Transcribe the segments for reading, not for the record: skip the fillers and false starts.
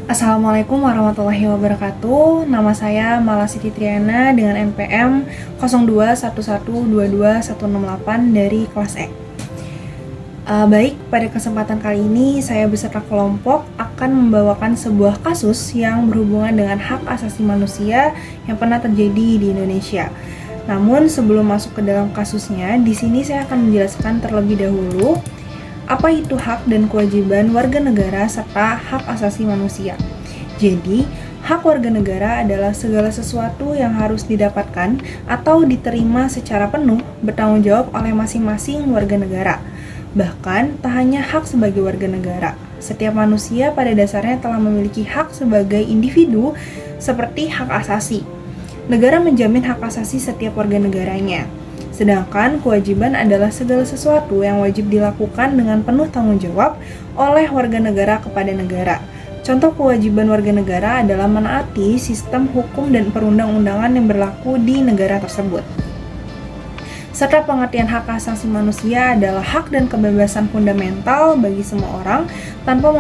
Assalamualaikum warahmatullahi wabarakatuh. Nama saya Mala Siti Triana dengan NPM 0211221168 dari kelas E. Baik, pada kesempatan kali ini saya beserta kelompok akan membawakan sebuah kasus yang berhubungan dengan hak asasi manusia yang pernah terjadi di Indonesia. Namun sebelum masuk ke dalam kasusnya, di sini saya akan menjelaskan terlebih dahulu apa itu hak dan kewajiban warga negara serta hak asasi manusia. Jadi, hak warga negara adalah segala sesuatu yang harus didapatkan atau diterima secara penuh bertanggung jawab oleh masing-masing warga negara. Bahkan, tak hanya hak sebagai warga negara, setiap manusia pada dasarnya telah memiliki hak sebagai individu seperti hak asasi. Negara menjamin hak asasi setiap warga negaranya. Sedangkan kewajiban adalah segala sesuatu yang wajib dilakukan dengan penuh tanggung jawab oleh warga negara kepada negara. Contoh kewajiban warga negara adalah menaati sistem hukum dan perundang-undangan yang berlaku di negara tersebut. Serta pengertian hak asasi manusia adalah hak dan kebebasan fundamental bagi semua orang tanpa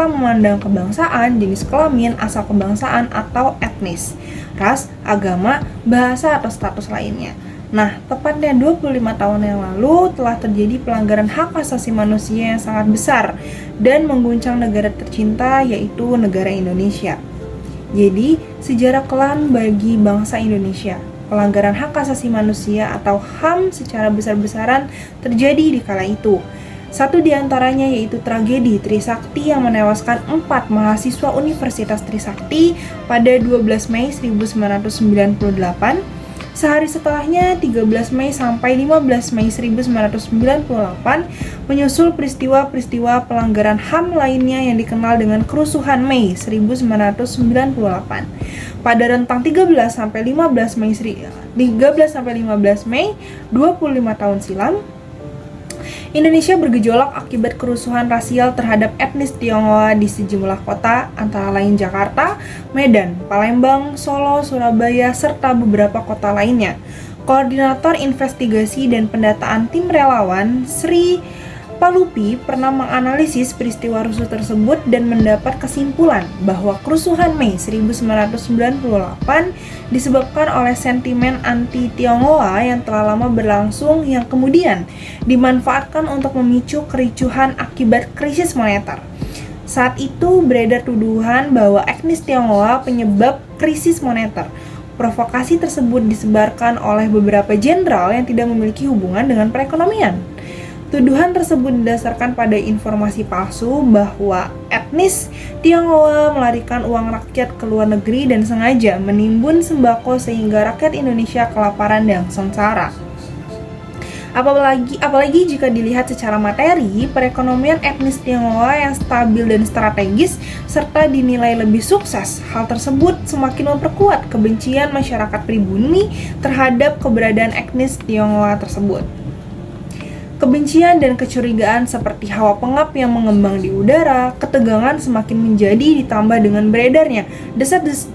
memandang kebangsaan, jenis kelamin, asal kebangsaan, atau etnis, ras, agama, bahasa, atau status lainnya. Nah, tepatnya 25 tahun yang lalu telah terjadi pelanggaran hak asasi manusia yang sangat besar dan mengguncang negara tercinta yaitu negara Indonesia. Jadi, sejarah kelam bagi bangsa Indonesia. Pelanggaran hak asasi manusia atau HAM secara besar-besaran terjadi di kala itu. Satu di antaranya yaitu tragedi Trisakti yang menewaskan 4 mahasiswa Universitas Trisakti pada 12 Mei 1998. Sehari setelahnya, 13 Mei sampai 15 Mei 1998, menyusul peristiwa-peristiwa pelanggaran HAM lainnya yang dikenal dengan Kerusuhan Mei 1998. Pada rentang 13 sampai 15 Mei 25 tahun silam, Indonesia bergejolak akibat kerusuhan rasial terhadap etnis Tionghoa di sejumlah kota, antara lain Jakarta, Medan, Palembang, Solo, Surabaya, serta beberapa kota lainnya. Koordinator Investigasi dan Pendataan Tim Relawan, Sri Palupi, pernah menganalisis peristiwa rusuh tersebut dan mendapat kesimpulan bahwa kerusuhan Mei 1998 disebabkan oleh sentimen anti-Tionghoa yang telah lama berlangsung yang kemudian dimanfaatkan untuk memicu kericuhan akibat krisis moneter. Saat itu beredar tuduhan bahwa etnis Tionghoa penyebab krisis moneter. Provokasi tersebut disebarkan oleh beberapa jenderal yang tidak memiliki hubungan dengan perekonomian. Tuduhan tersebut didasarkan pada informasi palsu bahwa etnis Tionghoa melarikan uang rakyat ke luar negeri dan sengaja menimbun sembako sehingga rakyat Indonesia kelaparan dan sengsara. Apalagi jika dilihat secara materi, perekonomian etnis Tionghoa yang stabil dan strategis serta dinilai lebih sukses. Hal tersebut semakin memperkuat kebencian masyarakat pribumi terhadap keberadaan etnis Tionghoa tersebut. Kebencian dan kecurigaan seperti hawa pengap yang mengembang di udara, ketegangan semakin menjadi ditambah dengan beredarnya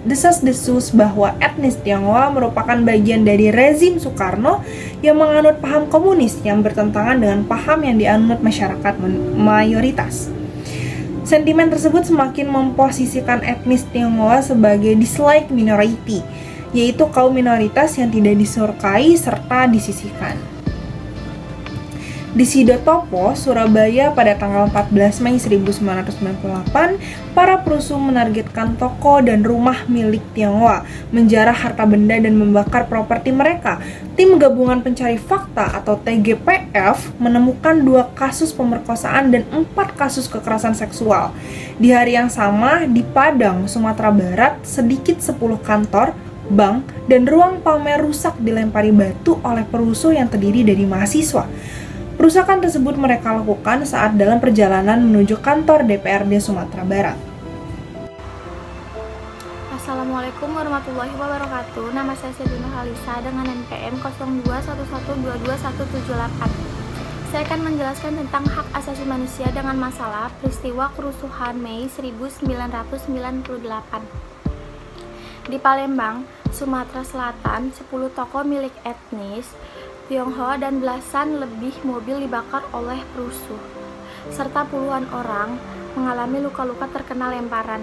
desas-desus bahwa etnis Tionghoa merupakan bagian dari rezim Soekarno yang menganut paham komunis yang bertentangan dengan paham yang dianut masyarakat mayoritas. Sentimen tersebut semakin memposisikan etnis Tionghoa sebagai disliked minority, yaitu kaum minoritas yang tidak disukai serta disisihkan. Di Sidotopo, Surabaya pada tanggal 14 Mei 1998, para perusuh menargetkan toko dan rumah milik Tionghoa, menjarah harta benda dan membakar properti mereka. Tim Gabungan Pencari Fakta atau TGPF menemukan 2 kasus pemerkosaan dan 4 kasus kekerasan seksual. Di hari yang sama, di Padang, Sumatera Barat, sedikit 10 kantor, bank, dan ruang pamer rusak dilempari batu oleh perusuh yang terdiri dari mahasiswa. Perusakan tersebut mereka lakukan saat dalam perjalanan menuju kantor DPRD Sumatera Barat. Assalamualaikum warahmatullahi wabarakatuh. Nama saya Sedina Halisa dengan NPM 0211221178. Saya akan menjelaskan tentang hak asasi manusia dengan masalah peristiwa kerusuhan Mei 1998. Di Palembang, Sumatera Selatan, 10 toko milik etnis Tionghoa dan belasan lebih mobil dibakar oleh perusuh. serta puluhan orang mengalami luka-luka terkena lemparan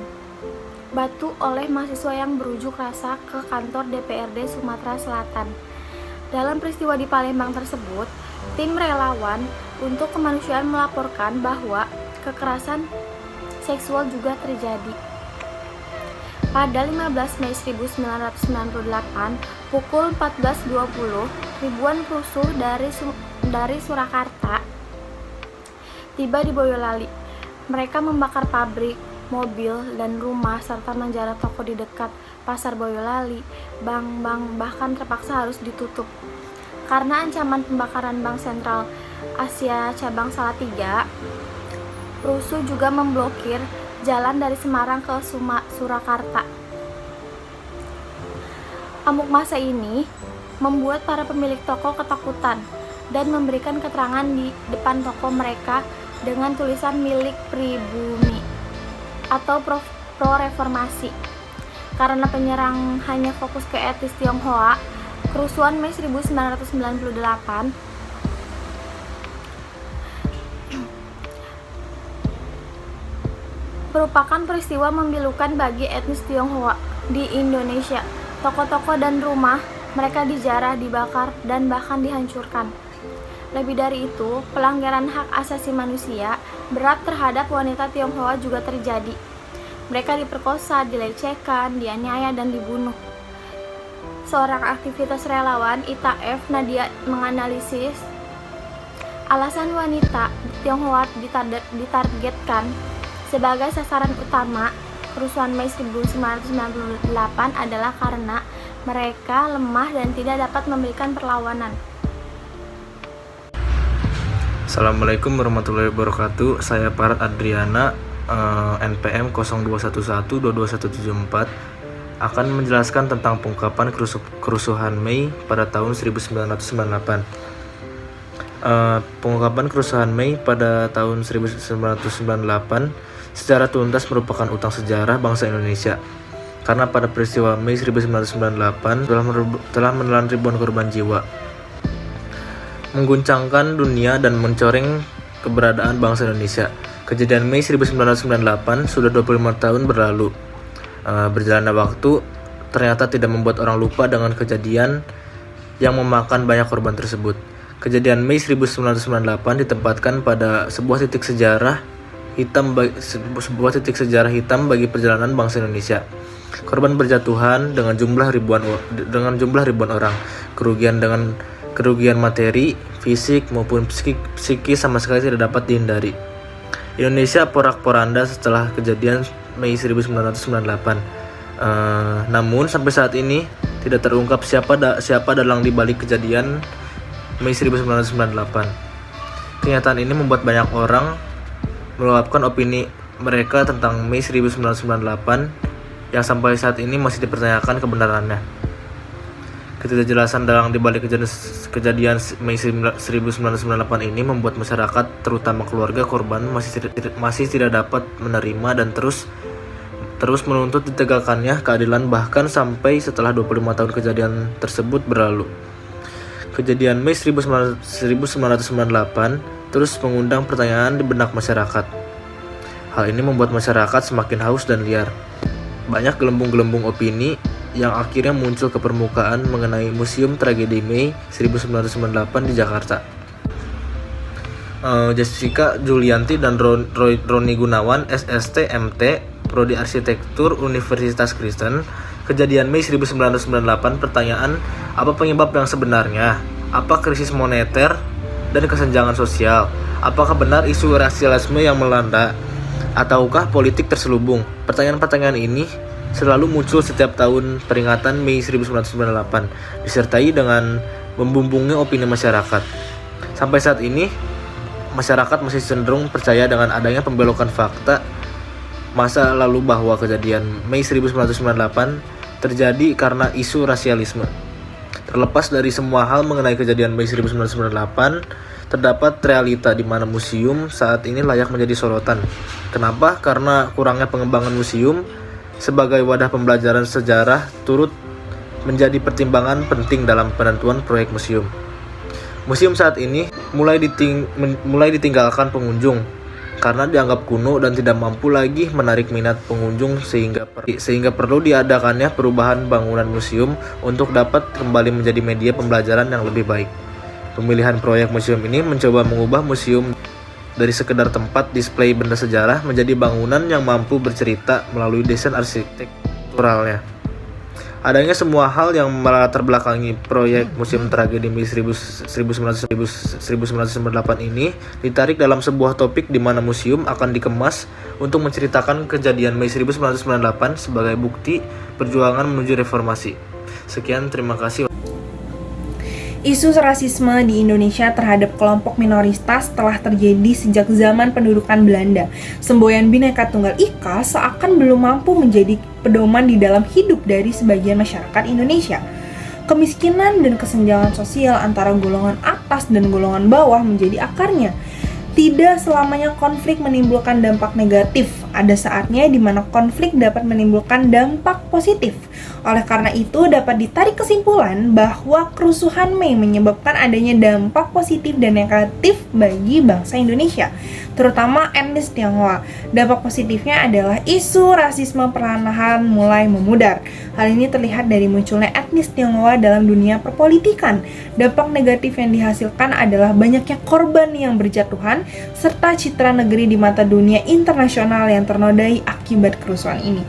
batu oleh mahasiswa yang berunjuk rasa ke kantor DPRD Sumatera Selatan. Dalam peristiwa di Palembang tersebut, tim relawan untuk kemanusiaan melaporkan bahwa kekerasan seksual juga terjadi. Pada 15 Mei 1998, pukul 14.20, ribuan rusuh dari Surakarta tiba di Boyolali. Mereka membakar pabrik, mobil, dan rumah, serta menjarah toko di dekat Pasar Boyolali. Bank-bank bahkan terpaksa harus ditutup. Karena ancaman pembakaran Bank Sentral Asia Cabang Salatiga, rusuh juga memblokir jalan dari Semarang ke Surakarta. Amuk massa ini membuat para pemilik toko ketakutan dan memberikan keterangan di depan toko mereka dengan tulisan milik pribumi atau pro-reformasi. Karena penyerang hanya fokus ke etnis Tionghoa, kerusuhan Mei 1998 merupakan peristiwa memilukan bagi etnis Tionghoa di Indonesia. Toko-toko dan rumah mereka dijarah, dibakar, dan bahkan dihancurkan. Lebih dari itu, pelanggaran hak asasi manusia berat terhadap wanita Tionghoa juga terjadi. Mereka diperkosa, dilecehkan, dianiaya, dan dibunuh. Seorang aktivitas relawan ITF, Nadia, menganalisis alasan wanita Tionghoa ditargetkan sebagai sasaran utama kerusuhan Mei 1998 adalah karena mereka lemah dan tidak dapat memberikan perlawanan. Assalamualaikum warahmatullahi wabarakatuh. Saya Parat Adriana, NPM 0211222174, akan menjelaskan tentang pengungkapan kerusuhan Mei pada tahun 1998. Pengungkapan kerusuhan Mei pada tahun 1998 secara tuntas merupakan utang sejarah bangsa Indonesia, karena pada peristiwa Mei 1998 telah menelan ribuan korban jiwa, mengguncangkan dunia dan mencoreng keberadaan bangsa Indonesia. Kejadian Mei 1998 sudah 25 tahun berlalu. Berjalannya waktu ternyata tidak membuat orang lupa dengan kejadian yang memakan banyak korban tersebut. Kejadian Mei 1998 ditempatkan pada sebuah titik sejarah hitam bagi perjalanan bangsa Indonesia. Korban berjatuhan dengan jumlah ribuan orang. Kerugian materi, fisik maupun psikis sama sekali tidak dapat dihindari. Indonesia porak-poranda setelah kejadian Mei 1998. Namun sampai saat ini tidak terungkap siapa dalang di balik kejadian Mei 1998. Kenyataan ini membuat banyak orang meluapkan opini mereka tentang Mei 1998 yang sampai saat ini masih dipertanyakan kebenarannya. Ketidakjelasan dalang di balik kejadian Mei 1998 ini membuat masyarakat, terutama keluarga korban, masih tidak dapat menerima dan terus menuntut ditegakkannya keadilan bahkan sampai setelah 25 tahun kejadian tersebut berlalu. Kejadian Mei 1998 terus mengundang pertanyaan di benak masyarakat. Hal ini membuat masyarakat semakin haus dan liar. Banyak gelembung-gelembung opini yang akhirnya muncul ke permukaan mengenai Museum Tragedi Mei 1998 di Jakarta. Jessica Julianti dan Roni Gunawan, SST MT, Prodi Arsitektur Universitas Kristen. Kejadian Mei 1998, pertanyaan, apa penyebab yang sebenarnya? Apa krisis moneter dan kesenjangan sosial? Apakah benar isu rasialisme yang melanda? Ataukah politik terselubung? Pertanyaan-pertanyaan ini selalu muncul setiap tahun peringatan Mei 1998, disertai dengan membumbungnya opini masyarakat. Sampai saat ini, masyarakat masih cenderung percaya dengan adanya pembelokan fakta masa lalu bahwa kejadian Mei 1998 terjadi karena isu rasialisme. Terlepas dari semua hal mengenai kejadian Mei 1998, terdapat realita di mana museum saat ini layak menjadi sorotan. Kenapa? Karena kurangnya pengembangan museum sebagai wadah pembelajaran sejarah turut menjadi pertimbangan penting dalam penentuan proyek museum. Museum saat ini mulai ditinggalkan pengunjung karena dianggap kuno dan tidak mampu lagi menarik minat pengunjung sehingga perlu diadakannya perubahan bangunan museum untuk dapat kembali menjadi media pembelajaran yang lebih baik. Pemilihan proyek museum ini mencoba mengubah museum dari sekedar tempat display benda sejarah menjadi bangunan yang mampu bercerita melalui desain arsitekturalnya. Adanya semua hal yang melatar belakangi proyek Museum Tragedi Mei 1998 ini ditarik dalam sebuah topik di mana museum akan dikemas untuk menceritakan kejadian Mei 1998 sebagai bukti perjuangan menuju reformasi. Sekian, terima kasih. Isu rasisme di Indonesia terhadap kelompok minoritas telah terjadi sejak zaman pendudukan Belanda. Semboyan Bhinneka Tunggal Ika seakan belum mampu menjadi pedoman di dalam hidup dari sebagian masyarakat Indonesia. Kemiskinan dan kesenjangan sosial antara golongan atas dan golongan bawah menjadi akarnya. Tidak selamanya konflik menimbulkan dampak negatif. Ada saatnya di mana konflik dapat menimbulkan dampak positif. Oleh karena itu, dapat ditarik kesimpulan bahwa kerusuhan Mei menyebabkan adanya dampak positif dan negatif bagi bangsa Indonesia, terutama etnis Tionghoa. Dampak positifnya adalah isu rasisme perlahan-lahan mulai memudar. Hal ini terlihat dari munculnya etnis Tionghoa dalam dunia perpolitikan. Dampak negatif yang dihasilkan adalah banyaknya korban yang berjatuhan, serta citra negeri di mata dunia internasional yang ternodai akibat kerusuhan ini.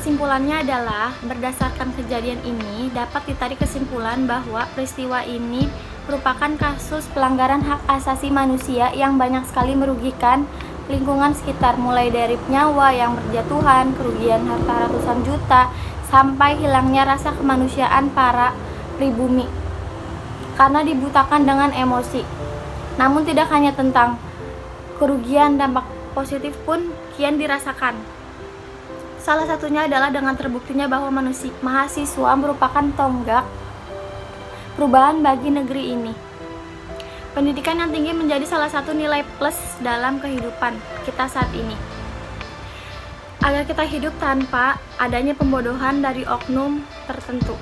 Kesimpulannya adalah, berdasarkan kejadian ini, dapat ditarik kesimpulan bahwa peristiwa ini merupakan kasus pelanggaran hak asasi manusia yang banyak sekali merugikan lingkungan sekitar, mulai dari nyawa yang berjatuhan, kerugian harta ratusan juta, sampai hilangnya rasa kemanusiaan para pribumi karena dibutakan dengan emosi. Namun tidak hanya tentang kerugian, dampak positif pun kian dirasakan. Salah satunya adalah dengan terbuktinya bahwa mahasiswa merupakan tonggak perubahan bagi negeri ini. Pendidikan yang tinggi menjadi salah satu nilai plus dalam kehidupan kita saat ini. Agar kita hidup tanpa adanya pembodohan dari oknum tertentu.